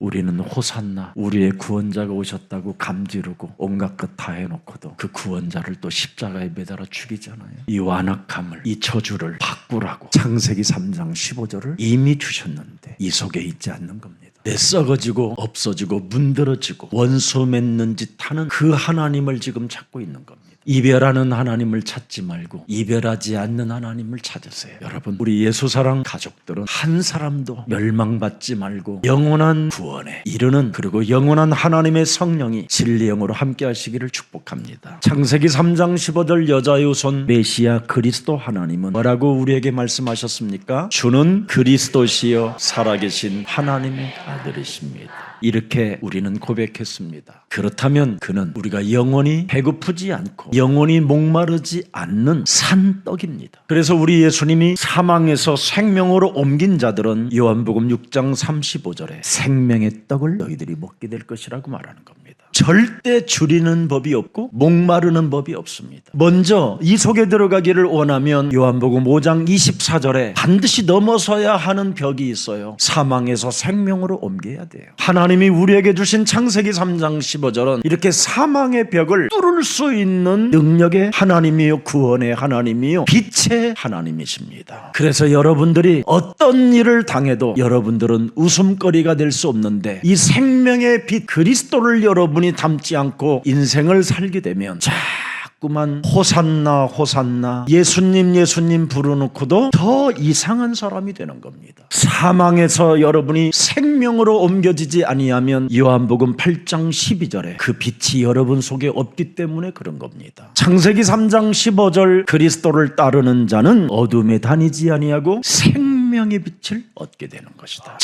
우리는 호산나 우리의 구원자가 오셨다고 감지르고 온갖 것 다 해놓고도 그 구원자를 또 십자가에 매달아 죽이잖아요. 이 완악함을, 이 저주를 바꾸라고 창세기 3장 15절을 이미 주셨는데 이 속에 있지 않는 겁니다. 내 썩어지고 없어지고 문드러지고 원수 맺는 짓 하는 그 하나님을 지금 찾고 있는 겁니다. 이별하는 하나님을 찾지 말고 이별하지 않는 하나님을 찾으세요. 여러분, 우리 예수사랑 가족들은 한 사람도 멸망받지 말고 영원한 구원에 이르는, 그리고 영원한 하나님의 성령이 진리 영으로 함께 하시기를 축복합니다. 창세기 3장 15절 여자의 후손 메시아 그리스도 하나님은 뭐라고 우리에게 말씀하셨습니까? 주는 그리스도시여 살아계신 하나님의 아들이십니다. 이렇게 우리는 고백했습니다. 그렇다면 그는 우리가 영원히 배고프지 않고 영원히 목마르지 않는 산떡입니다. 그래서 우리 예수님이 사망에서 생명으로 옮긴 자들은 요한복음 6장 35절에 생명의 떡을 너희들이 먹게 될 것이라고 말하는 겁니다. 절대 줄이는 법이 없고 목마르는 법이 없습니다. 먼저 이 속에 들어가기를 원하면 요한복음 5장 24절에 반드시 넘어서야 하는 벽이 있어요. 사망에서 생명으로 옮겨야 돼요. 하나님이 우리에게 주신 창세기 3장 15절은 이렇게 사망의 벽을 뚫을 수 있는 능력의 하나님이요, 구원의 하나님이요, 빛의 하나님이십니다. 그래서 여러분들이 어떤 일을 당해도 여러분들은 웃음거리가 될 수 없는데 이 생명의 빛 그리스도를 여러분이 담지 않고 인생을 살게 되면 자꾸만 호산나 호산나 예수님 부르놓고도 더 이상한 사람이 되는 겁니다. 사망에서 여러분이 생명으로 옮겨지지 아니하면 요한복음 8장 12절에 그 빛이 여러분 속에 없기 때문에 그런 겁니다. 창세기 3장 15절 그리스도를 따르는 자는 어둠에 다니지 아니하고 생명의 빛을 얻게 되는 것이다.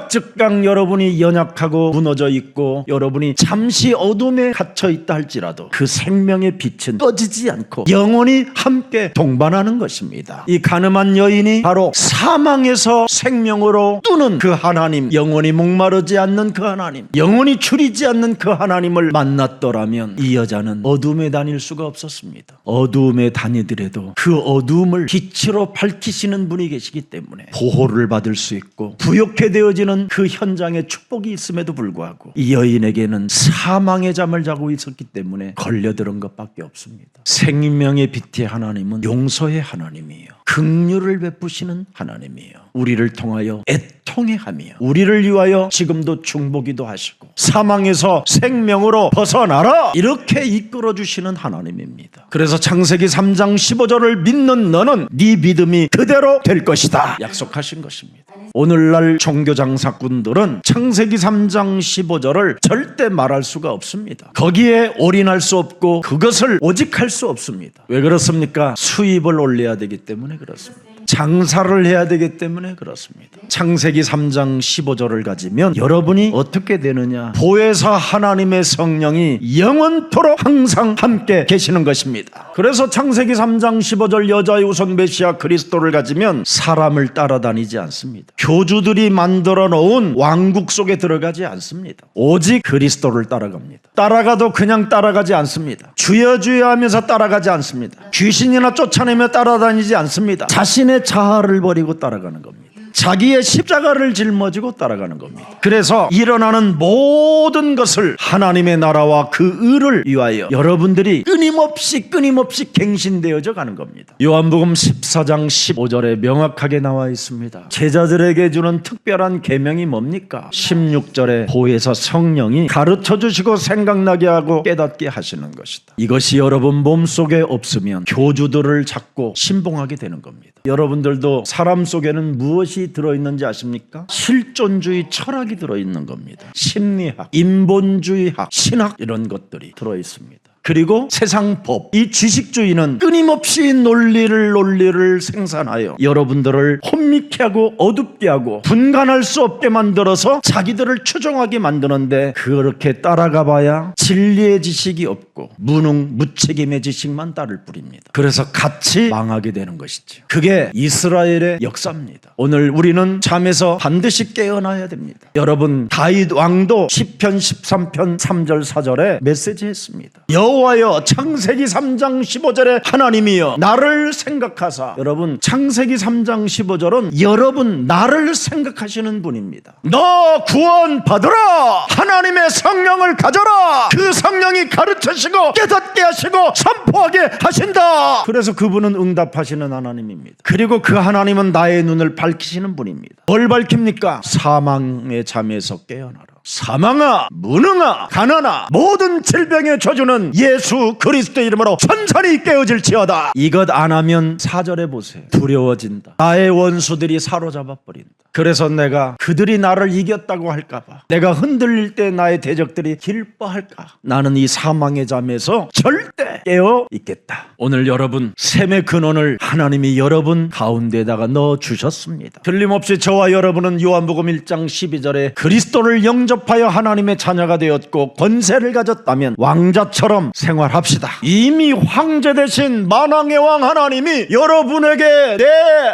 즉각 여러분이 연약하고 무너져 있고 여러분이 잠시 어둠에 갇혀 있다 할지라도 그 생명의 빛은 꺼지지 않고 영원히 함께 동반하는 것입니다. 이 가늠한 여인이 바로 사망에서 생명으로 뜨는 그 하나님, 영원히 목마르지 않는 그 하나님, 영원히 줄이지 않는 그 하나님을 만났더라면 이 여자는 어둠에 다닐 수가 없었습니다. 어둠에 다니더라도 그 어둠을 빛으로 밝히시는 분이 계시기 때문에 보호를 받을 수 있고 부욕해 되어지는 그 현장에 축복이 있음에도 불구하고 이 여인에게는 사망의 잠을 자고 있었기 때문에 걸려들은 것밖에 없습니다. 생명의 빛의 하나님은 용서의 하나님이에요. 긍휼을 베푸시는 하나님이에요. 우리를 통하여 애통해하며 우리를 위하여 지금도 중보기도 하시고 사망에서 생명으로 벗어나라 이렇게 이끌어주시는 하나님입니다. 그래서 창세기 3장 15절을 믿는 너는 네 믿음이 그대로 될 것이다 약속하신 것입니다. 오늘날 종교장사꾼들은 창세기 3장 15절을 절대 말할 수가 없습니다. 거기에 올인할 수 없고 그것을 오직할 수 없습니다. 왜 그렇습니까? 수입을 올려야 되기 때문에 그렇습니다. 장사를 해야 되기 때문에 그렇습니다. 창세기 3장 15절을 가지면 여러분이 어떻게 되느냐? 보혜사 하나님의 성령이 영원토록 항상 함께 계시는 것입니다. 그래서 창세기 3장 15절 여자의 후손 메시아 그리스도를 가지면 사람을 따라다니지 않습니다. 교주들이 만들어 놓은 왕국 속에 들어가지 않습니다. 오직 그리스도를 따라갑니다. 따라가도 그냥 따라가지 않습니다. 주여 주여 하면서 따라가지 않습니다. 귀신이나 쫓아내며 따라다니지 않습니다. 자신의 자아를 버리고 따라가는 겁니다. 자기의 십자가를 짊어지고 따라가는 겁니다. 그래서 일어나는 모든 것을 하나님의 나라와 그 의를 위하여 여러분들이 끊임없이 갱신되어져 가는 겁니다. 요한복음 14장 15절에 명확하게 나와 있습니다. 제자들에게 주는 특별한 계명이 뭡니까? 16절에 보혜사 성령이 가르쳐 주시고 생각나게 하고 깨닫게 하시는 것이다. 이것이 여러분 몸속에 없으면 교주들을 찾고 신봉하게 되는 겁니다. 여러분들도 사람 속에는 무엇이 들어있는지 아십니까? 실존주의 철학이 들어있는 겁니다. 심리학, 인본주의학, 신학 이런 것들이 들어있습니다. 그리고 세상 법, 이 지식주의는 끊임없이 논리를 생산하여 여러분들을 혼미케 하고 어둡게 하고 분간할 수 없게 만들어서 자기들을 추종하게 만드는데 그렇게 따라가 봐야 진리의 지식이 없고 무책임의 지식만 따를 뿐입니다. 그래서 같이 망하게 되는 것이죠. 그게 이스라엘의 역사입니다. 오늘 우리는 잠에서 반드시 깨어나야 됩니다. 여러분, 다윗 왕도 시편 13편 3절 4절에 메시지 했습니다. 여호와 여호와여 창세기 3장 15절에 하나님이여 나를 생각하사, 여러분 창세기 3장 15절은 여러분 나를 생각하시는 분입니다. 너 구원 받으라, 하나님의 성령을 가져라, 그 성령이 가르치시고 깨닫게 하시고 선포하게 하신다. 그래서 그분은 응답하시는 하나님입니다. 그리고 그 하나님은 나의 눈을 밝히시는 분입니다. 뭘 밝힙니까? 사망의 잠에서 깨어나라. 사망아, 무능아, 가난아, 모든 질병의 저주는 예수 그리스도 이름으로 천천히 깨어질지어다. 이것 안 하면 4절에 보세요. 두려워진다. 나의 원수들이 사로잡아 버린다. 그래서 내가 그들이 나를 이겼다고 할까봐, 내가 흔들릴 때 나의 대적들이 기뻐할까, 나는 이 사망의 잠에서 절대 깨어 있겠다. 오늘 여러분 샘의 근원을 하나님이 여러분 가운데다가 넣어주셨습니다. 틀림없이 저와 여러분은 요한복음 1장 12절에 그리스도를 영접하여 하나님의 자녀가 되었고 권세를 가졌다면 왕자처럼 생활합시다. 이미 황제 되신 만왕의 왕 하나님이 여러분에게 내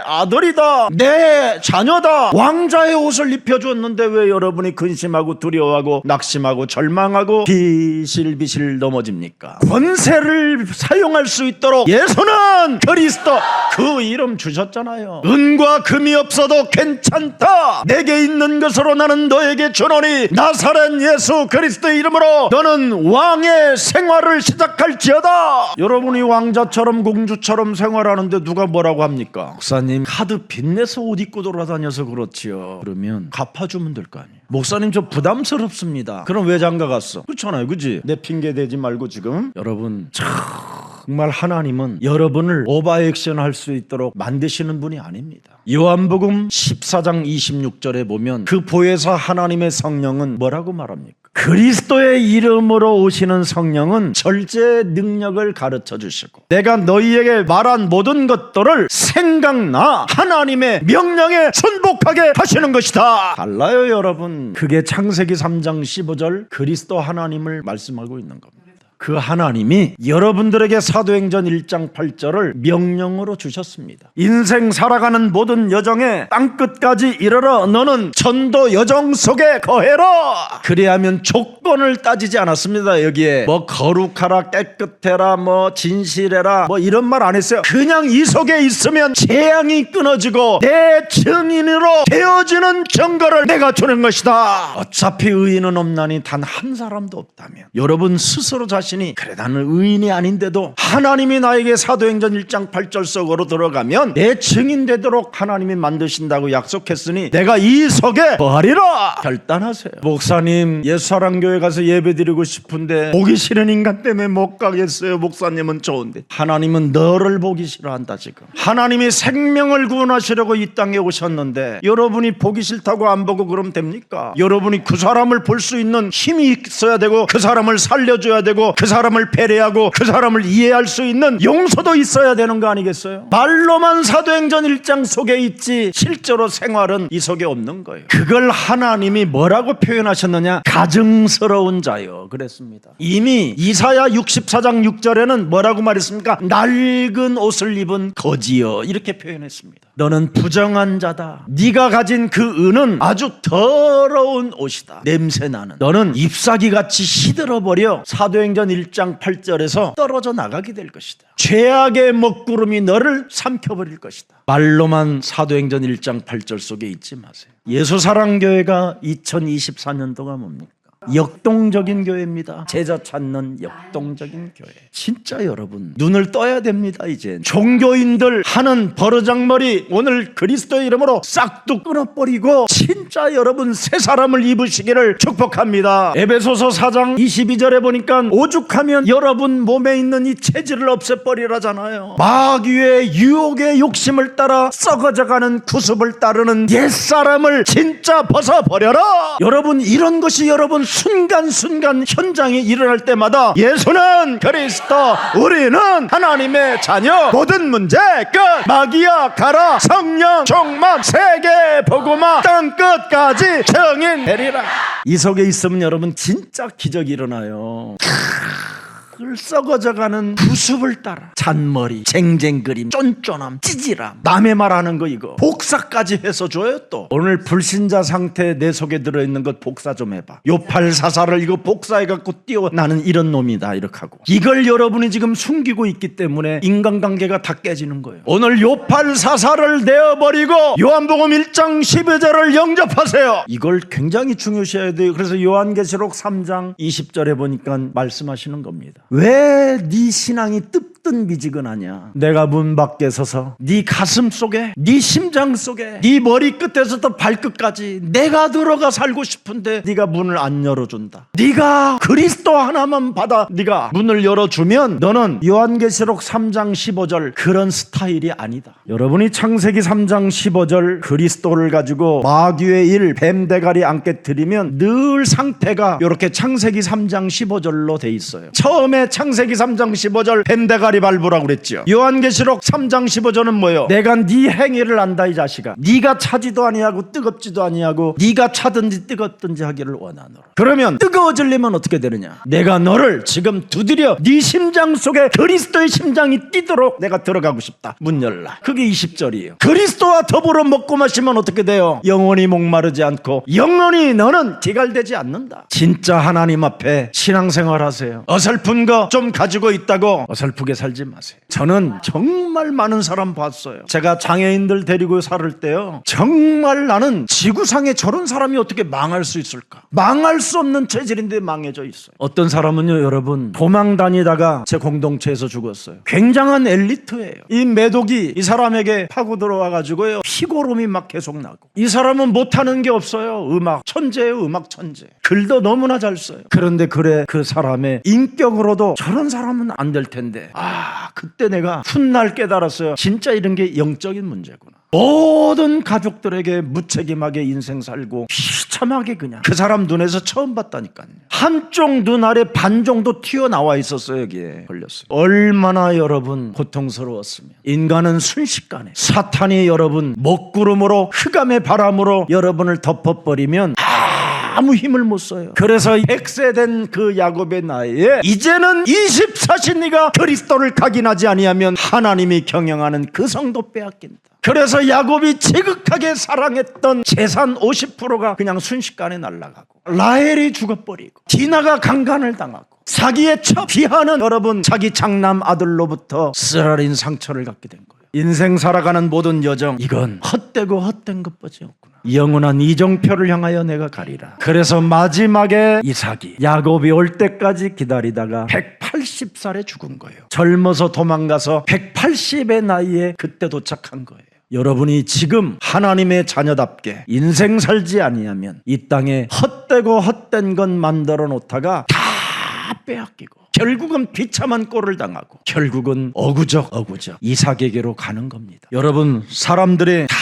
아들이다, 내 자녀다, 왕자의 옷을 입혀주었는데 왜 여러분이 근심하고 두려워하고 낙심하고 절망하고 비실비실 넘어집니까? 권세를 사용할 수 있도록 예수는 그리스도 그 이름 주셨잖아요. 은과 금이 없어도 괜찮다. 내게 있는 것으로 나는 너에게 주노니 나사렛 예수 그리스도의 이름으로 너는 왕의 생활을 시작할지어다. 여러분이 왕자처럼 공주처럼 생활하는데 누가 뭐라고 합니까? 목사님 카드 빚내서 옷 입고 돌아다녀서 그렇지요. 그러면 갚아주면 될 거 아니에요. 목사님 저 부담스럽습니다. 그럼 왜 장가 갔어? 그렇잖아요, 그지? 내 핑계 대지 말고 지금. 여러분 정말 하나님은 여러분을 오버액션 할 수 있도록 만드시는 분이 아닙니다. 요한복음 14장 26절에 보면 그 보혜사 하나님의 성령은 뭐라고 말합니까? 그리스도의 이름으로 오시는 성령은 절제 능력을 가르쳐 주시고 내가 너희에게 말한 모든 것들을 생각나 하나님의 명령에 순복하게 하시는 것이다. 달라요 여러분. 그게 창세기 3장 15절 그리스도 하나님을 말씀하고 있는 겁니다. 그 하나님이 여러분들에게 사도행전 1장 8절을 명령으로 주셨습니다. 인생 살아가는 모든 여정에 땅끝까지 이르러 너는 전도 여정 속에 거해라. 그래야면 조건을 따지지 않았습니다. 여기에 뭐 거룩하라, 깨끗해라, 뭐 진실해라, 뭐 이런 말 안 했어요. 그냥 이 속에 있으면 재앙이 끊어지고 내 증인으로 되어지는 증거를 내가 주는 것이다. 어차피 의인은 없나니 단 한 사람도 없다면 여러분 스스로 자신이 그래 나는 의인이 아닌데도 하나님이 나에게 사도행전 1장 8절 속으로 들어가면 내 증인 되도록 하나님이 만드신다고 약속했으니 내가 이 속에 거하리라. 결단하세요. 목사님 예수사랑교회 가서 예배드리고 싶은데 보기 싫은 인간 때문에 못 가겠어요. 목사님은 좋은데. 하나님은 너를 보기 싫어한다. 지금 하나님이 생명을 구원하시려고 이 땅에 오셨는데 여러분이 보기 싫다고 안 보고 그러면 됩니까? 여러분이 그 사람을 볼 수 있는 힘이 있어야 되고 그 사람을 살려줘야 되고 그 사람을 배려하고 그 사람을 이해할 수 있는 용서도 있어야 되는 거 아니겠어요? 말로만 사도행전 1장 속에 있지 실제로 생활은 이 속에 없는 거예요. 그걸 하나님이 뭐라고 표현하셨느냐? 가증스러운 자요 그랬습니다. 이미 이사야 64장 6절에는 뭐라고 말했습니까? 낡은 옷을 입은 거지여 이렇게 표현했습니다. 너는 부정한 자다. 네가 가진 그 은은 아주 더러운 옷이다. 냄새나는. 너는 잎사귀같이 시들어버려 사도행전 1장 8절에서 떨어져 나가게 될 것이다. 죄악의 먹구름이 너를 삼켜버릴 것이다. 말로만 사도행전 1장 8절 속에 잊지 마세요. 예수사랑교회가 2024년도가 뭡니까? 역동적인 교회입니다. 제자 찾는 역동적인 교회. 진짜 여러분 눈을 떠야 됩니다. 이제 종교인들 하는 버르장머리 오늘 그리스도의 이름으로 싹둑 끊어버리고 진짜 여러분 새 사람을 입으시기를 축복합니다. 에베소서 4장 22절에 보니까 오죽하면 여러분 몸에 있는 이 체질을 없애버리라잖아요. 마귀의 유혹의 욕심을 따라 썩어져가는 구습을 따르는 옛사람을 진짜 벗어버려라. 여러분 이런 것이 여러분 순간순간 현장이 일어날 때마다 예수는 그리스도, 우리는 하나님의 자녀, 모든 문제 끝. 마귀야 가라. 성령 충만, 세계 복음화, 땅끝까지 증인 되리라. 이 속에 있으면 여러분 진짜 기적이 일어나요. 썩어져가는 구습을 따라 잔머리, 쟁쟁그림, 쫀쫀함, 찌질함, 남의 말하는 거 이거 복사까지 해서 줘요. 또 오늘 불신자 상태에 내 속에 들어있는 것 복사 좀 해봐. 요팔사사를 이거 복사해갖고 띄워 나는 이런 놈이다 이렇게 하고. 이걸 여러분이 지금 숨기고 있기 때문에 인간관계가 다 깨지는 거예요. 오늘 요팔사사를 내어버리고 요한복음 1장 12절을 영접하세요. 이걸 굉장히 중요시해야 돼요. 그래서 요한계시록 3장 20절에 보니까 말씀하시는 겁니다. 왜 네 신앙이 미지근하냐? 내가 문 밖에 서서 네 가슴 속에, 네 심장 속에, 네 머리 끝에서부터 발끝까지 내가 들어가 살고 싶은데 네가 문을 안 열어준다. 네가 그리스도 하나만 받아 네가 문을 열어주면 너는 요한계시록 3장 15절 그런 스타일이 아니다. 여러분이 창세기 3장 15절 그리스도를 가지고 마귀의 일, 뱀 대가리 안게 드리면 늘 상태가 이렇게 창세기 3장 15절로 돼 있어요. 처음에 창세기 3장 15절 뱀 대가리 발부라고 그랬죠. 요한계시록 3장 15절은 뭐예요? 내가 네 행위를 안다 이 자식아. 네가 차지도 아니하고 뜨겁지도 아니하고 네가 차든지 뜨겁든지 하기를 원하노라. 그러면 뜨거워지려면 어떻게 되느냐? 내가 너를 지금 두드려 네 심장 속에 그리스도의 심장이 뛰도록 내가 들어가고 싶다. 문 열라. 그게 20절이에요. 그리스도와 더불어 먹고 마시면 어떻게 돼요? 영원히 목마르지 않고 영원히 너는 기갈되지 않는다. 진짜 하나님 앞에 신앙생활 하세요. 어설픈 거 좀 가지고 있다고 어설프게 살지 마세요. 저는 정말 많은 사람 봤어요. 제가 장애인들 데리고 살을 때요, 정말 나는 지구상에 저런 사람이 어떻게 망할 수 있을까? 망할 수 없는 체질인데 망해져 있어요. 어떤 사람은요, 여러분 도망 다니다가 제 공동체에서 죽었어요. 굉장한 엘리트예요. 이 매독이 이 사람에게 파고 들어와가지고요, 피고름이 막 계속 나고. 이 사람은 못하는 게 없어요. 음악 천재예요. 음악 천재. 글도 너무나 잘 써요. 그런데 그래, 그 사람의 인격으로도 저런 사람은 안 될 텐데, 그때 내가 훗날 깨달았어요. 진짜 이런 게 영적인 문제구나. 모든 가족들에게 무책임하게 인생 살고 비참하게 그냥 그 사람 눈에서 처음 봤다니까요. 한쪽 눈알에 반 정도 튀어나와 있었어요. 여기에 걸렸어요. 얼마나 여러분 고통스러웠으면. 인간은 순식간에 사탄이 여러분 먹구름으로 흑암의 바람으로 여러분을 덮어버리면 아무 힘을 못 써요. 그래서 100세 된 그 야곱의 나이에 이제는 24신 네가 그리스도를 각인하지 아니하면 하나님이 경영하는 그 성도 빼앗긴다. 그래서 야곱이 지극하게 사랑했던 재산 50%가 그냥 순식간에 날아가고, 라헬이 죽어버리고, 디나가 강간을 당하고, 사기에 쳐 비하는 여러분 자기 장남 아들로부터 쓰라린 상처를 갖게 된 거예요. 인생 살아가는 모든 여정, 이건 헛되고 헛된 것밖에 없구나. 영원한 이정표를 향하여 내가 가리라. 그래서 마지막에 이삭이 야곱이 올 때까지 기다리다가 180살에 죽은 거예요. 젊어서 도망가서 180의 나이에 그때 도착한 거예요. 여러분이 지금 하나님의 자녀답게 인생 살지 아니하면 이 땅에 헛되고 헛된 것 만들어 놓다가 다 빼앗기고 결국은 비참한 꼴을 당하고 결국은 어구적 이삭에게로 가는 겁니다. 여러분, 사람들이 다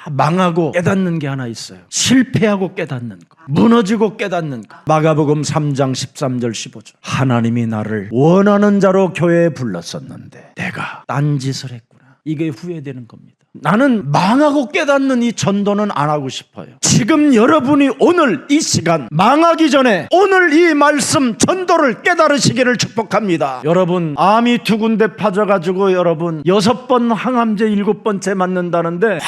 망하고 깨닫는 게 하나 있어요. 실패하고 깨닫는 거, 무너지고 깨닫는 거. 마가복음 3장 13절 15절. 하나님이 나를 원하는 자로 교회에 불렀었는데 내가 딴짓을 했구나. 이게 후회되는 겁니다. 나는 망하고 깨닫는 이 전도는 안 하고 싶어요. 지금 여러분이 오늘 이 시간 망하기 전에 오늘 이 말씀 전도를 깨달으시기를 축복합니다. 여러분, 암이 2군데 파져가지고 여러분 6번 항암제 7번째 맞는다는데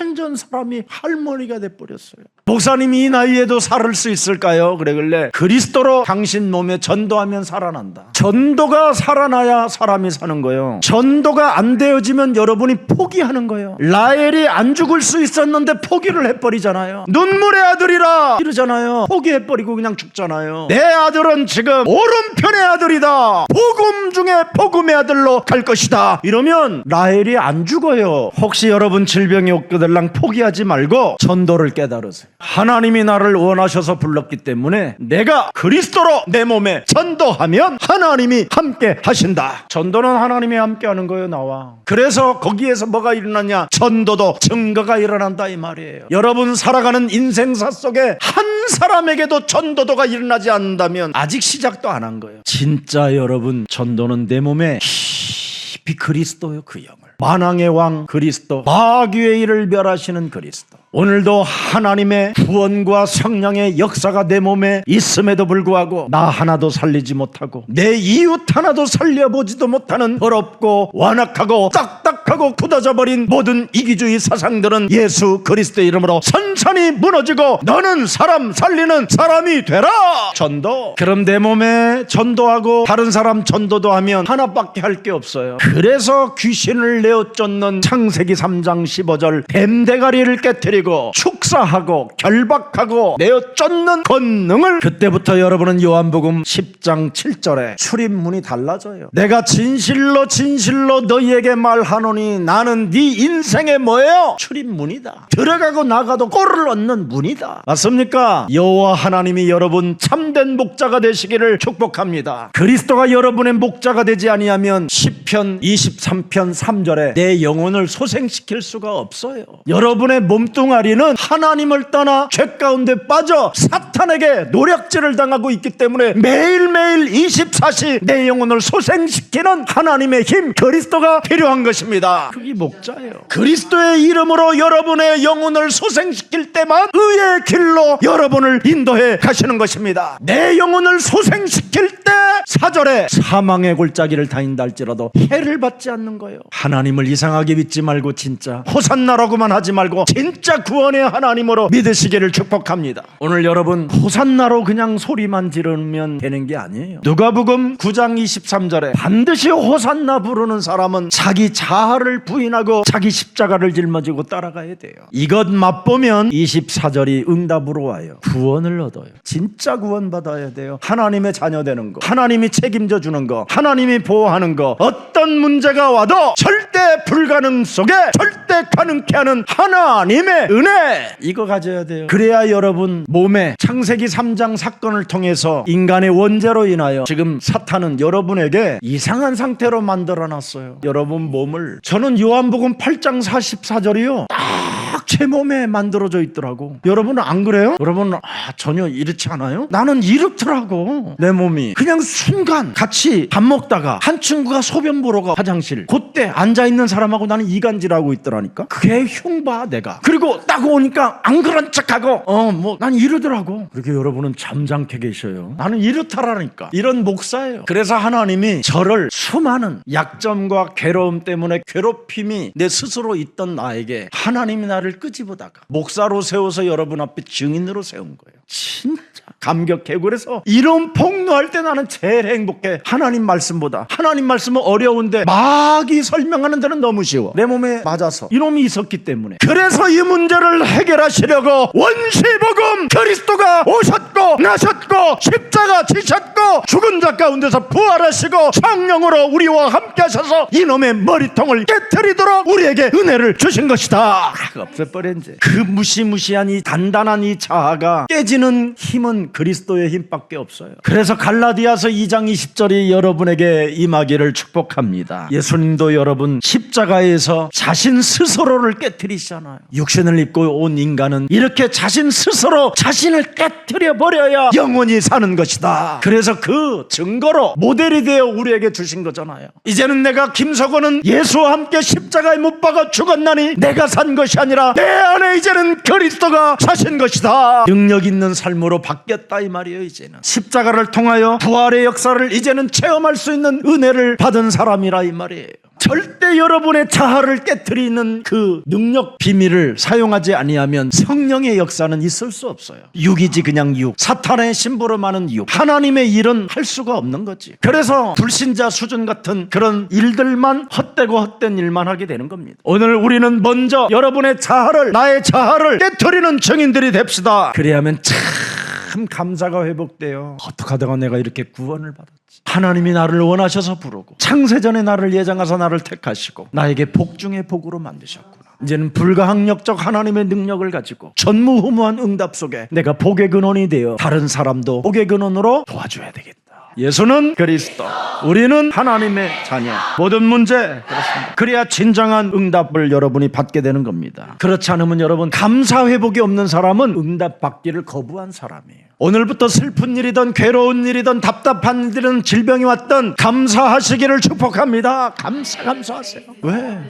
완전 사람이 할머니가 돼버렸어요. 목사님이 이 나이에도 살을 수 있을까요? 그러길래 그리스도로 당신 몸에 전도하면 살아난다. 전도가 살아나야 사람이 사는 거예요. 전도가 안 되어지면 여러분이 포기하는 거예요. 라헬이 안 죽을 수 있었는데 포기를 해버리잖아요. 눈물의 아들이라 이러잖아요. 포기해버리고 그냥 죽잖아요. 내 아들은 지금 오른편의 아들이다. 복음 중에 복음의 아들로 갈 것이다. 이러면 라헬이 안 죽어요. 혹시 여러분 질병이 없거들랑 포기하지 말고 전도를 깨달으세요. 하나님이 나를 원하셔서 불렀기 때문에 내가 그리스도로 내 몸에 전도하면 하나님이 함께 하신다. 전도는 하나님이 함께 하는 거예요. 나와. 그래서 거기에서 뭐가 일어나냐? 전도도 증거가 일어난다 이 말이에요. 여러분 살아가는 인생사 속에 한 사람에게도 전도도가 일어나지 않는다면 아직 시작도 안 한 거예요. 진짜 여러분, 전도는 내 몸에 깊이 그리스도요, 그 영을. 만왕의 왕 그리스도, 마귀의 일을 멸하시는 그리스도, 오늘도 하나님의 구원과 성령의 역사가 내 몸에 있음에도 불구하고 나 하나도 살리지 못하고 내 이웃 하나도 살려보지도 못하는 더럽고 완악하고 딱딱하고 굳어져 버린 모든 이기주의 사상들은 예수 그리스도의 이름으로 선선히 무너지고 너는 사람 살리는 사람이 되라. 전도. 그럼 내 몸에 전도하고 다른 사람 전도도 하면 하나밖에 할 게 없어요. 그래서 귀신을 내어 쫓는 창세기 3장 15절 뱀대가리를 깨뜨리고 축사하고 결박하고 내어 쫓는 권능을, 그때부터 여러분은 요한복음 10장 7절에 출입문이 달라져요. 내가 진실로 진실로 너희에게 말하노니 나는 네 인생의 뭐예요? 출입문이다. 들어가고 나가도 꼴을 얻는 문이다. 맞습니까? 여호와 하나님이 여러분 참된 목자가 되시기를 축복합니다. 그리스도가 여러분의 목자가 되지 아니하면 시편 23편 3절에 내 영혼을 소생시킬 수가 없어요. 여러분의 몸뚱아리는 하나님을 떠나 죄 가운데 빠져 사탄에게 노략질을 당하고 있기 때문에 매일매일 24시 내 영혼을 소생시키는 하나님의 힘 그리스도가 필요한 것입니다. 그게 목자예요. 그리스도의 이름으로 여러분의 영혼을 소생시킬 때만 의의 길로 여러분을 인도해 가시는 것입니다. 내 영혼을 소생시킬 때 4절에 사망의 골짜기를 다닌다 할지라도 해를 받지 않는 거예요. 하나님을 이상하게 믿지 말고 진짜 호산나라고만 하지 말고 진짜 구원의 하나님으로 믿으시기를 축복합니다. 오늘 여러분 호산나로 그냥 소리만 지르면 되는 게 아니에요. 누가복음 9장 23절에 반드시 호산나 부르는 사람은 자기 자아를 부인하고 자기 십자가를 짊어지고 따라가야 돼요. 이것 맛보면 24절이 응답으로 와요. 구원을 얻어요. 진짜 구원 받아야 돼요. 하나님의 자녀 되는 거, 하나님이 책임져 주는 거, 하나님이 보호하는 거, 어떤 문제가 와도 절대 불가능 속에 절대 가능케 하는 하나님의 은혜, 이거 가져야 돼요. 그래야 여러분 몸에 창세기 3장 사건을 통해서 인간의 원죄로 인하여 지금 사탄은 여러분에게 이상한 상태로 만들어놨어요. 여러분 몸을, 저는 요한복음 8장 44절이요 딱 제 몸에 만들어져 있더라고. 여러분은 안 그래요? 여러분은 전혀 이렇지 않아요? 나는 이렇더라고. 내 몸이 그냥 순간 같이 밥 먹다가 한 친구가 소변 보러 가 화장실, 그때 앉아있는 사람하고 나는 이간질하고 있더라니까. 그게 흉봐 내가. 그리고 딱 오니까 안 그런 척하고 난 이러더라고. 그렇게 여러분은 잠잠케 계셔요. 나는 이렇다라니까. 이런 목사예요. 그래서 하나님이 저를 수많은 약점과 괴로움 때문에 괴롭힘이 내 스스로 있던 나에게 하나님이 나를 끄집어다가 목사로 세워서 여러분 앞에 증인으로 세운 거예요. 진짜 감격해. 그래서 이런 폭로할 때 나는 제일 행복해. 하나님 말씀보다. 하나님 말씀은 어려운데 막이 설명하는 데는 너무 쉬워. 내 몸에 맞아서 이놈이 있었기 때문에. 그래서 이 문제를 해결하시려고 원시복음 그리스도가 오셨고 나셨고 십자가 지셨고 죽은 자 가운데서 부활하시고 성령으로 우리와 함께 하셔서 이놈의 머리통을 깨트리도록 우리에게 은혜를 주신 것이다. 없애버린 이제 그 무시무시한 이 단단한 이 자아가 깨지는 힘은 그리스도의 힘밖에 없어요. 그래서 갈라디아서 2장 20절이 여러분에게 임하기를 축복합니다. 예수님도 여러분 십자가에서 자신 스스로를 깨트리시잖아요. 육신을 입고 온 인간은 이렇게 자신 스스로 자신을 깨트려 버려야 영원히 사는 것이다. 그래서 그 증거로 모델이 되어 우리에게 주신 거잖아요. 이제는 내가 김석원은 예수와 함께 십자가에 못 박아 죽었나니 내가 산 것이 아니라 내 안에 이제는 그리스도가 사신 것이다. 능력 있는 삶으로 바뀌었다 이 말이에요. 이제는 십자가를 통하여 부활의 역사를 이제는 체험할 수 있는 은혜를 받은 사람이라 이 말이에요. 절대 여러분의 자아를 깨트리는 그 능력 비밀을 사용하지 아니하면 성령의 역사는 있을 수 없어요. 육이지 그냥 육. 사탄의 심부름하는 육. 하나님의 일은 할 수가 없는 거지. 그래서 불신자 수준 같은 그런 일들만 헛되고 헛된 일만 하게 되는 겁니다. 오늘 우리는 먼저 여러분의 자아를, 나의 자아를 깨트리는 증인들이 됩시다. 그래야만 참 감사가 회복돼요. 어떻게 하다가 내가 이렇게 구원을 받았지. 하나님이 나를 원하셔서 부르고 창세전에 나를 예정하사 나를 택하시고 나에게 복 중에 복으로 만드셨구나. 이제는 불가항력적 하나님의 능력을 가지고 전무후무한 응답 속에 내가 복의 근원이 되어 다른 사람도 복의 근원으로 도와줘야 되겠다. 예수는 그리스도, 우리는 하나님의 자녀. 모든 문제 그렇습니다. 그래야 진정한 응답을 여러분이 받게 되는 겁니다. 그렇지 않으면 여러분, 감사 회복이 없는 사람은 응답 받기를 거부한 사람이에요. 오늘부터 슬픈 일이든 괴로운 일이든 답답한 일이든 질병이 왔든 감사하시기를 축복합니다. 감사하세요.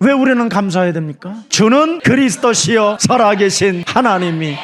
왜 우리는 감사해야 됩니까? 주는 그리스도시요 살아계신 하나님이,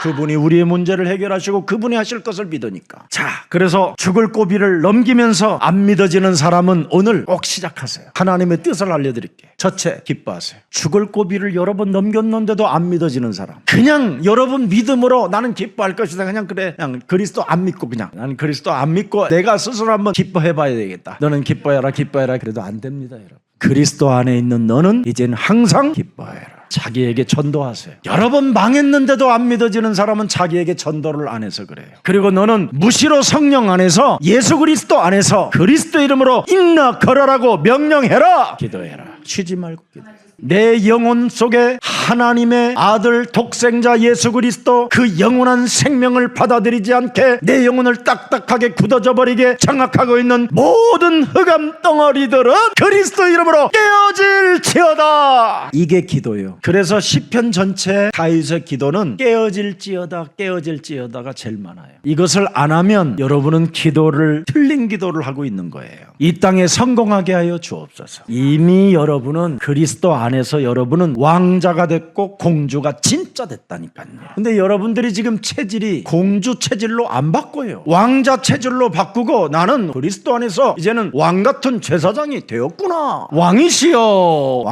그분이 우리의 문제를 해결하시고 그분이 하실 것을 믿으니까. 자, 그래서 죽을 고비를 넘기면서 안 믿어지는 사람은 오늘 꼭 시작하세요. 하나님의 뜻을 알려드릴게요. 첫째, 기뻐하세요. 죽을 고비를 여러 번 넘겼는데도 안 믿어지는 사람, 그냥 여러분 믿음으로 나는 기뻐할 것이다, 그냥 그냥 그리스도 안 믿고, 그냥 나는 그리스도 안 믿고 내가 스스로 한번 기뻐해봐야 되겠다. 너는 기뻐해라 그래도 안 됩니다. 여러분, 그리스도 안에 있는 너는 이제는 항상 기뻐해라. 자기에게 전도하세요. 여러 번 망했는데도 안 믿어지는 사람은 자기에게 전도를 안 해서 그래요. 그리고 너는 무시로 성령 안에서, 예수 그리스도 안에서 그리스도 이름으로 일어나 걸어라고 명령해라. 기도해라. 쉬지 말고 기도해. 내 영혼 속에 하나님의 아들 독생자 예수 그리스도 그 영원한 생명을 받아들이지 않게 내 영혼을 딱딱하게 굳어져 버리게 장악하고 있는 모든 흑암 덩어리들은 그리스도 이름으로 깨어질지어다. 이게 기도예요. 그래서 시편 전체 다윗의 기도는 깨어질지어다가 제일 많아요. 이것을 안 하면 여러분은 틀린 기도를 하고 있는 거예요. 이 땅에 성공하게 하여 주옵소서. 이미 여러분은 그리스도 안에서 여러분은 왕자가 됐고 공주가 진짜 됐다니까요. 근데 여러분들이 지금 체질이 공주 체질로 안 바꿔요. 왕자 체질로 바꾸고 나는 그리스도 안에서 이제는 왕 같은 제사장이 되었구나. 왕이시여.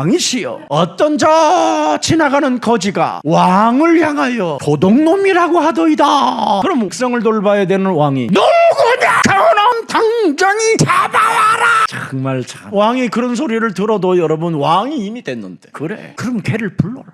어떤 저 지나가는 거지가 왕을 향하여 도둑놈이라고 하더이다. 그럼 백성을 돌봐야 되는 왕이 누구냐? 그놈 당장이 잡아와라. 정말 참, 왕이 그런 소리를 들어도 여러분, 왕이 이미 됐는데, 그래, 그럼 걔를 불러라.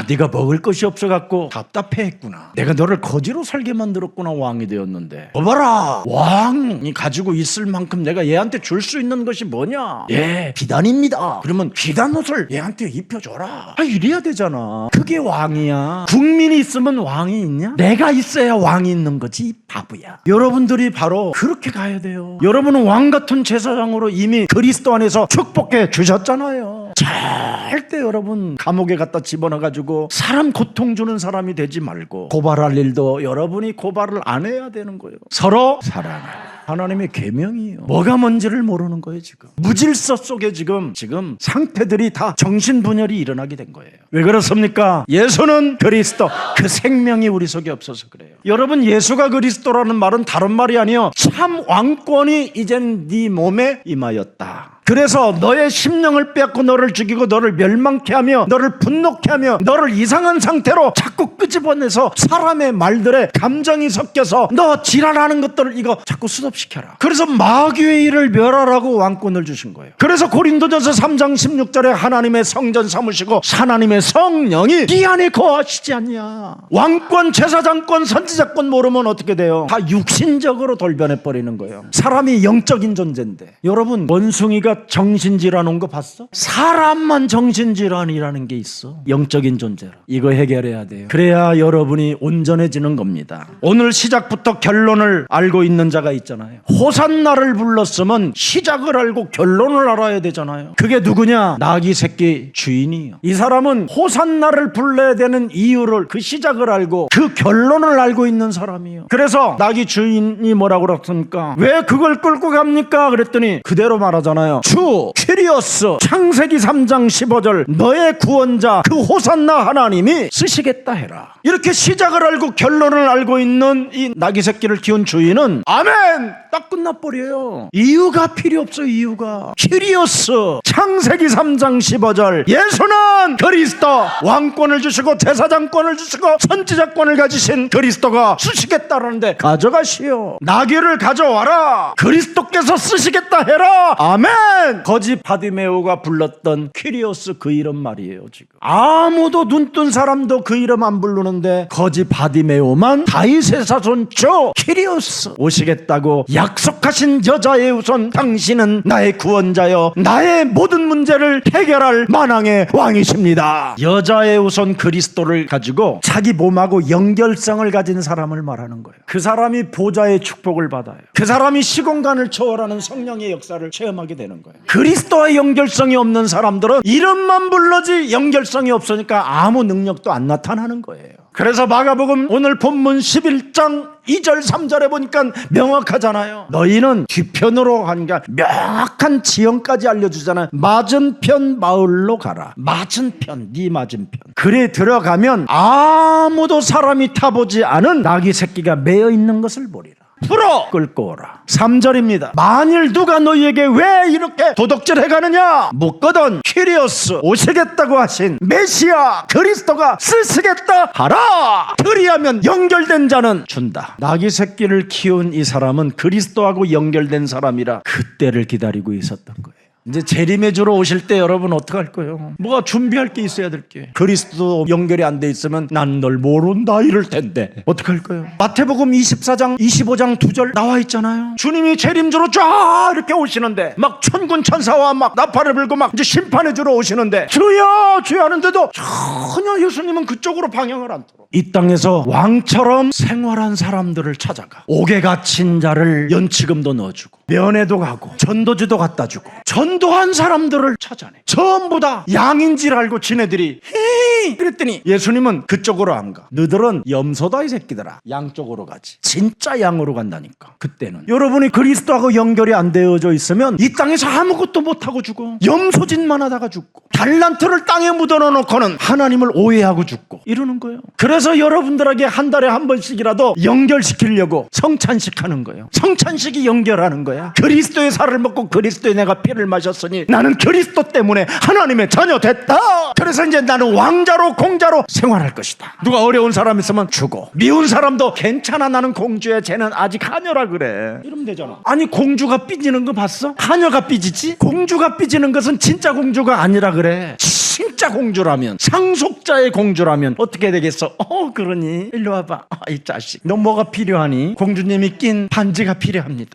네가 먹을 것이 없어갖고 답답해했구나. 내가 너를 거지로 살게 만들었구나. 왕이 되었는데 봐라, 왕이 가지고 있을 만큼 내가 얘한테 줄 수 있는 것이 뭐냐? 비단입니다. 그러면 비단 옷을 얘한테 입혀줘라. 이래야 되잖아. 그게 왕이야. 국민이 있으면 왕이 있냐? 내가 있어야 왕이 있는 거지, 이 바보야. 여러분들이 바로 그렇게 가야 돼요. 여러분은 왕 같은 제사장으로 이미 그리스도 안에서 축복해 주셨잖아요. 절대 여러분 감옥에 갖다 집어넣어가지고 사람 고통 주는 사람이 되지 말고, 고발할 일도 여러분이 고발을 안 해야 되는 거예요. 서로 사랑해. 하나님의 계명이에요. 뭐가 뭔지를 모르는 거예요. 지금 무질서 속에 지금 상태들이 다 정신분열이 일어나게 된 거예요. 왜 그렇습니까? 예수는 그리스도, 그 생명이 우리 속에 없어서 그래요. 여러분, 예수가 그리스도라는 말은 다른 말이 아니에요. 참 왕권이 이젠 네 몸에 임하였다. 그래서 너의 심령을 빼앗고 너를 죽이고 너를 멸망케 하며 너를 분노케 하며 너를 이상한 상태로 자꾸 끄집어내서 사람의 말들에 감정이 섞여서 너 지랄하는 것들을 이거 자꾸 수습시켜라. 그래서 마귀의 일을 멸하라고 왕권을 주신 거예요. 그래서 고린도전서 3장 16절에 하나님의 성전 삼으시고 하나님의 성령이 네 안에 거하시지 않냐. 왕권, 제사장권, 선지자권 모르면 어떻게 돼요? 다 육신적으로 돌변해버리는 거예요. 사람이 영적인 존재인데, 여러분, 원숭이가 정신질환 온 거 봤어? 사람만 정신질환이라는 게 있어. 영적인 존재로. 이거 해결해야 돼요. 그래야 여러분이 온전해지는 겁니다. 오늘 시작부터 결론을 알고 있는 자가 있잖아요. 호산나를 불렀으면 시작을 알고 결론을 알아야 되잖아요. 그게 누구냐? 나귀 새끼 주인이요. 이 사람은 호산나를 불러야 되는 이유를, 그 시작을 알고 그 결론을 알고 있는 사람이에요. 그래서 나귀 주인이 뭐라고 그랬습니까? 왜 그걸 끌고 갑니까? 그랬더니 그대로 말하잖아요. 주 퀴리오스, 창세기 3장 15절, 너의 구원자 그 호산나 하나님이 쓰시겠다 해라. 이렇게 시작을 알고 결론을 알고 있는 이 나귀 새끼를 키운 주인은 아멘! 딱 끝나버려요. 이유가 필요 없어요. 이유가. 퀴리오스, 창세기 3장 15절, 예수는 그리스도, 왕권을 주시고 제사장권을 주시고 선지자권을 가지신 그리스도가 쓰시겠다라는데 가져가시오. 나귀를 가져와라. 그리스도께서 쓰시겠다 해라. 아멘! 아멘. 거지 바디메오가 불렀던 퀴리오스 그 이름 말이에요. 지금 아무도 눈뜬 사람도 그 이름 안 부르는데 거지 바디메오만 다윗의 사손 저 퀴리오스 오시겠다고 약속하신 여자의 우선 당신은 나의 구원자여 나의 모든 문제를 해결할 만왕의 왕이십니다. 여자의 우선 그리스도를 가지고 자기 몸하고 연결성을 가진 사람을 말하는 거예요. 그 사람이 보좌의 축복을 받아요. 그 사람이 시공간을 초월하는 성령의 역사를 체험하게 되는 거예요. 그리스도와 연결성이 없는 사람들은 이름만 불러지 연결성이 없으니까 아무 능력도 안 나타나는 거예요. 그래서 마가복음 오늘 본문 11장 2절 3절에 보니까 명확하잖아요. 너희는 뒤편으로 가니까 명확한 지형까지 알려주잖아요. 맞은편 마을로 가라. 맞은편, 네 맞은편. 그래 들어가면 아무도 사람이 타보지 않은 나귀 새끼가 매어 있는 것을 보리라. 풀어 끌고 오라. 3절입니다. 만일 누가 너희에게 왜 이렇게 도둑질 해가느냐 묻거든 퀴리오스 오시겠다고 하신 메시아 그리스도가 쓰시겠다 하라. 그리하면 연결된 자는 준다. 나귀 새끼를 키운 이 사람은 그리스도하고 연결된 사람이라 그때를 기다리고 있었던 거예요. 이제 재림의 주로 오실 때 여러분 어떡할 거예요? 뭐가 준비할 게 있어야 될 게. 그리스도 연결이 안 돼 있으면 난 널 모른다 이럴 텐데 어떡할 거예요? 마태복음 24장 25장 2절 나와 있잖아요. 주님이 재림주로 쫙 이렇게 오시는데 막 천군 천사와 막 나팔을 불고 막 이제 심판의 주로 오시는데 주여 주여 하는데도 전혀 예수님은 그쪽으로 방향을 안 틀어. 이 땅에서 왕처럼 생활한 사람들을 찾아가 옥에 갇힌 자를 연치금도 넣어주고 면회도 가고 전도지도 갖다 주고 전도한 사람들을 찾아내. 전부 다 양인 줄 알고 지네들이 헤이 그랬더니 예수님은 그쪽으로 안 가. 너들은 염소다 이 새끼들아. 양 쪽으로 가지. 진짜 양으로 간다니까. 그때는 여러분이 그리스도하고 연결이 안 되어져 있으면 이 땅에서 아무것도 못하고 죽어. 염소짓만 하다가 죽고 달란트를 땅에 묻어놓고는 하나님을 오해하고 죽고 이러는 거예요. 그래서 여러분들에게 한 달에 한 번씩이라도 연결시키려고 성찬식 하는 거예요. 성찬식이 연결하는 거야. 그리스도의 살을 먹고 그리스도의 내가 피를 마셨으니 나는 그리스도 때문에 하나님의 자녀 됐다. 그래서 이제 나는 왕자로 공자로 생활할 것이다. 누가 어려운 사람 있으면 주고 미운 사람도 괜찮아 나는 공주야 쟤는 아직 하녀라 그래 이러면 되잖아. 아니 공주가 삐지는 거 봤어? 하녀가 삐지지? 공주가 삐지는 것은 진짜 공주가 아니라 그래. 진짜 공주라면 상속자의 공주라면 어떻게 되겠어? 그러니 일로 와봐. 이 자식 너 뭐가 필요하니? 공주님이 낀 반지가 필요합니다.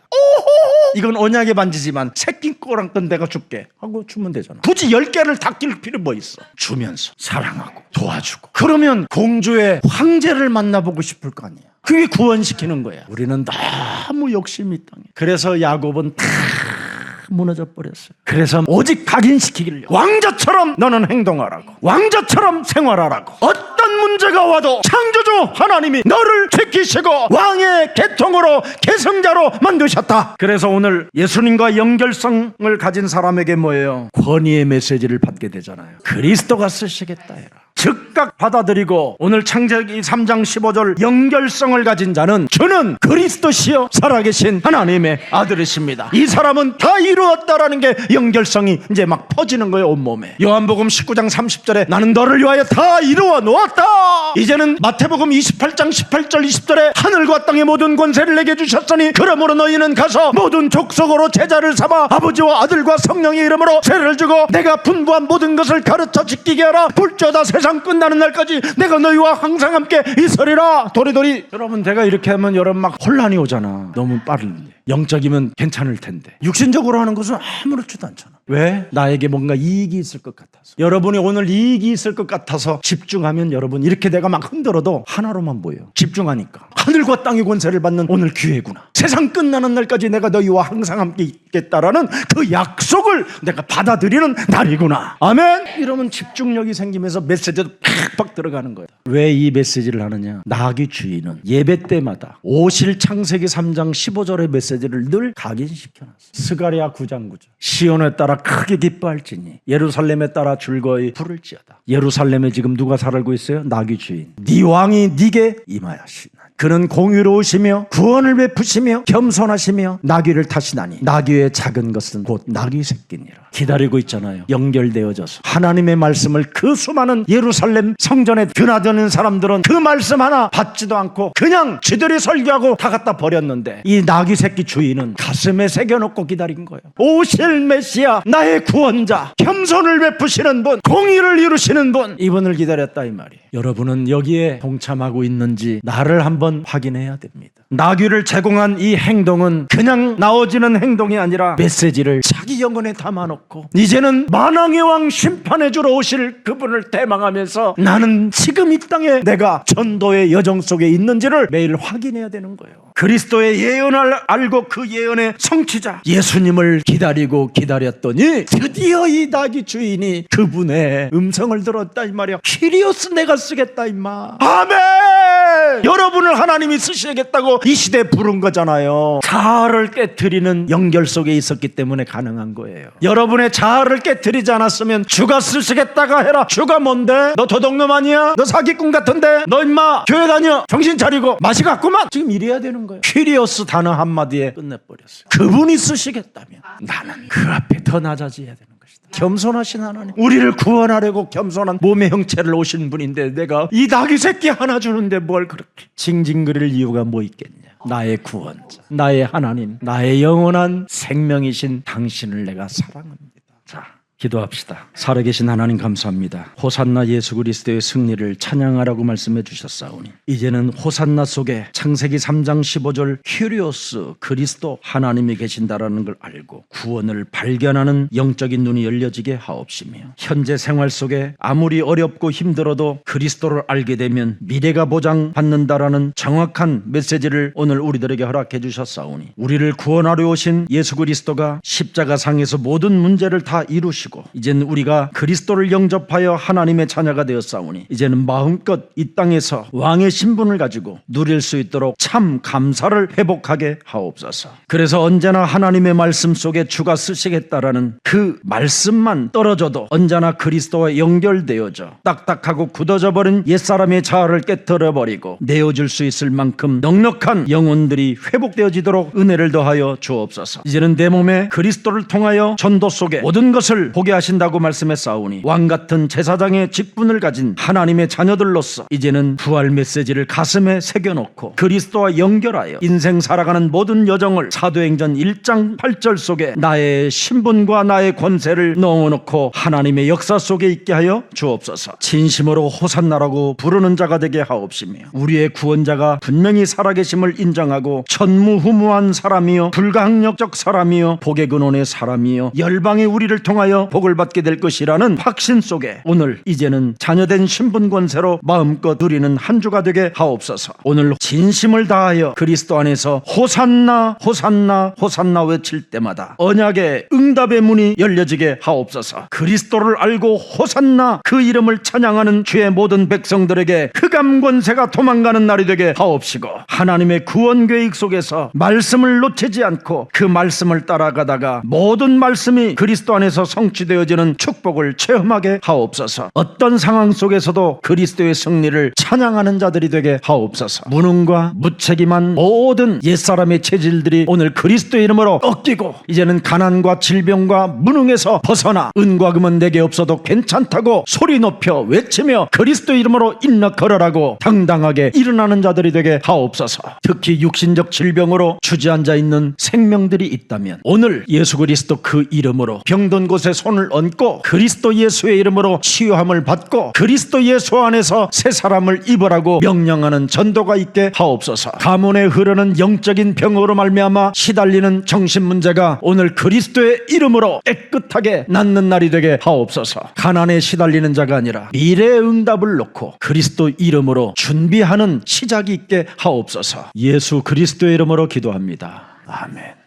이건 언약의 반지지만 새낀 꼬랑끈 내가 줄게 하고 주면 되잖아. 굳이 10개를 다 낄 필요 뭐 있어? 주면서 사랑하고 도와주고 그러면 공주의 황제를 만나보고 싶을 거 아니야. 그게 구원시키는 거야. 우리는 너무 욕심이 땅에. 그래서 야곱은 다 무너져 버렸어요. 그래서 오직 각인시키기를 왕자처럼 너는 행동하라고 왕자처럼 생활하라고 어떤 문제가 와도 창조주 하나님이 너를 지키시고 왕의 계통으로 계승자로 만드셨다. 그래서 오늘 예수님과 연결성을 가진 사람에게 뭐예요? 권위의 메시지를 받게 되잖아요. 그리스도가 쓰시겠다 해라. 즉각 받아들이고 오늘 창세기 3장 15절 연결성을 가진 자는 주는 그리스도시여 살아계신 하나님의 아들이십니다. 이 사람은 다 이루었다라는 게 연결성이 이제 막 퍼지는 거예요. 온몸에. 요한복음 19장 30절에 나는 너를 위하여 다 이루어 놓았다. 이제는 마태복음 28장 18절 20절에 하늘과 땅의 모든 권세를 내게 주셨으니 그러므로 너희는 가서 모든 족속으로 제자를 삼아 아버지와 아들과 성령의 이름으로 세례를 주고 내가 분부한 모든 것을 가르쳐 지키게 하라. 볼지어다 세상 끝나는 날까지 내가 너희와 항상 함께 있으리라. 도리도리. 여러분 내가 이렇게 하면 여러분 막 혼란이 오잖아. 너무 빠른데. 영적이면 괜찮을 텐데 육신적으로 하는 것은 아무렇지도 않잖아. 왜? 나에게 뭔가 이익이 있을 것 같아서. 여러분이 오늘 이익이 있을 것 같아서 집중하면 여러분 이렇게 내가 막 흔들어도 하나로만 보여요. 집중하니까 하늘과 땅의 권세를 받는 오늘 기회구나. 세상 끝나는 날까지 내가 너희와 항상 함께 있겠다라는 그 약속을 내가 받아들이는 날이구나. 아멘. 이러면 집중력이 생기면서 메시지도 팍팍 들어가는 거야. 왜 이 메시지를 하느냐? 나귀 주인은 예배 때마다 오실 창세기 3장 15절의 메시지를 늘 각인시켜놨어. 스가랴 9장 9절 시온에 따라 크게 기뻐할지니 예루살렘에 따라 즐거이 부를지어다. 예루살렘에 지금 누가 살고 있어요? 나귀 주인 네 왕이 네게 임하였으나니 그는 공의로우시며 구원을 베푸시며 겸손하시며 나귀를 타시나니 나귀의 작은 것은 곧 나귀 새끼니라. 기다리고 있잖아요. 연결되어져서 하나님의 말씀을 그 수많은 예루살렘 성전에 드나드는 사람들은 그 말씀 하나 받지도 않고 그냥 쥐들이 설교하고 다 갖다 버렸는데 이 나귀 새끼 주인은 가슴에 새겨놓고 기다린 거예요. 오실 메시아, 나의 구원자, 겸손을 베푸시는 분, 공의를 이루시는 분, 이분을 기다렸다 이 말이에요. 여러분은 여기에 동참하고 있는지 나를 한번 확인해야 됩니다. 나귀를 제공한 이 행동은 그냥 나오지는 행동이 아니라 메시지를 자기 영혼에 담아놓고 이제는 만왕의 왕 심판해 주러 오실 그분을 대망하면서 나는 지금 이 땅에 내가 전도의 여정 속에 있는지를 매일 확인해야 되는 거예요. 그리스도의 예언을 알고 그 예언의 성취자 예수님을 기다리고 기다렸더니 드디어 이 나귀 주인이 그분의 음성을 들었다 이 말이야. 키리오스 내가 쓰겠다 임마. 아멘. 여러분을 하나님이 쓰시겠다고 이 시대에 부른 거잖아요. 자아를 깨트리는 연결 속에 있었기 때문에 가능한 거예요. 여러분의 자아를 깨트리지 않았으면 주가 쓰시겠다가 해라. 주가 뭔데? 너 도둑놈 아니야? 너 사기꾼 같은데? 너 임마 교회 다녀. 정신 차리고 맛이 갔구만. 지금 이래야 되는 거예요. 퀴리오스 단어 한마디에 끝내버렸어요. 그분이 쓰시겠다면 나는 그 앞에 더 낮아져야 되는 것이다. 겸손하신 하나님, 우리를 구원하려고 겸손한 몸의 형체를 오신 분인데 내가 이 나귀 새끼 하나 주는데 뭘 그렇게 징징거릴 이유가 뭐 있겠냐. 나의 구원자, 나의 하나님, 나의 영원한 생명이신 당신을 내가 사랑합니다. 자, 기도합시다. 살아계신 하나님 감사합니다. 호산나 예수 그리스도의 승리를 찬양하라고 말씀해 주셨사오니 이제는 호산나 속에 창세기 3장 15절 큐리오스 그리스도 하나님이 계신다라는 걸 알고 구원을 발견하는 영적인 눈이 열려지게 하옵시며 현재 생활 속에 아무리 어렵고 힘들어도 그리스도를 알게 되면 미래가 보장받는다라는 정확한 메시지를 오늘 우리들에게 허락해 주셨사오니 우리를 구원하려 오신 예수 그리스도가 십자가상에서 모든 문제를 다 이루시고 이제는 우리가 그리스도를 영접하여 하나님의 자녀가 되었사오니 이제는 마음껏 이 땅에서 왕의 신분을 가지고 누릴 수 있도록 참 감사를 회복하게 하옵소서. 그래서 언제나 하나님의 말씀 속에 주가 쓰시겠다라는 그 말씀만 떨어져도 언제나 그리스도와 연결되어져 딱딱하고 굳어져 버린 옛사람의 자아를 깨뜨려버리고 내어줄 수 있을 만큼 넉넉한 영혼들이 회복되어지도록 은혜를 더하여 주옵소서. 이제는 내 몸에 그리스도를 통하여 전도 속에 모든 것을 보게 하신다고 말씀했사오니 왕같은 제사장의 직분을 가진 하나님의 자녀들로서 이제는 부활 메시지를 가슴에 새겨놓고 그리스도와 연결하여 인생 살아가는 모든 여정을 사도행전 1장 8절 속에 나의 신분과 나의 권세를 넣어놓고 하나님의 역사 속에 있게 하여 주옵소서. 진심으로 호산나라고 부르는 자가 되게 하옵시며 우리의 구원자가 분명히 살아계심을 인정하고 전무후무한 사람이요 불가항력적 사람이요 복의 근원의 사람이요 열방이 우리를 통하여 복을 받게 될 것이라는 확신 속에 오늘 이제는 자녀된 신분 권세로 마음껏 누리는 한 주가 되게 하옵소서. 오늘 진심을 다하여 그리스도 안에서 호산나 호산나 호산나 외칠 때마다 언약의 응답의 문이 열려지게 하옵소서. 그리스도를 알고 호산나 그 이름을 찬양하는 주의 모든 백성들에게 흑암 권세가 도망가는 날이 되게 하옵시고 하나님의 구원 계획 속에서 말씀을 놓치지 않고 그 말씀을 따라가다가 모든 말씀이 그리스도 안에서 성취되어지는 축복을 체험하게 하옵소서. 어떤 상황 속에서도 그리스도의 승리를 찬양하는 자들이 되게 하옵소서. 무능과 무책임한 모든 옛사람의 체질들이 오늘 그리스도의 이름으로 꺾이고 이제는 가난과 질병과 무능에서 벗어나 은과 금은 내게 없어도 괜찮다고 소리 높여 외치며 그리스도의 이름으로 인력 걸어라고 당당하게 일어나는 자들이 되게 하옵소서. 특히 육신적 질병으로 주저앉아 있는 생명들이 있다면 오늘 예수 그리스도 그 이름으로 병든 곳에 손을 얹고 그리스도 예수의 이름으로 치유함을 받고 그리스도 예수 안에서 새 사람을 입으라고 명령하는 전도가 있게 하옵소서. 가문에 흐르는 영적인 병으로 말미암아 시달리는 정신 문제가 오늘 그리스도의 이름으로 깨끗하게 낫는 날이 되게 하옵소서. 가난에 시달리는 자가 아니라 미래의 응답을 놓고 그리스도 이름으로 준비하는 시작이 있게 하옵소서. 예수 그리스도의 이름으로 기도합니다. 아멘.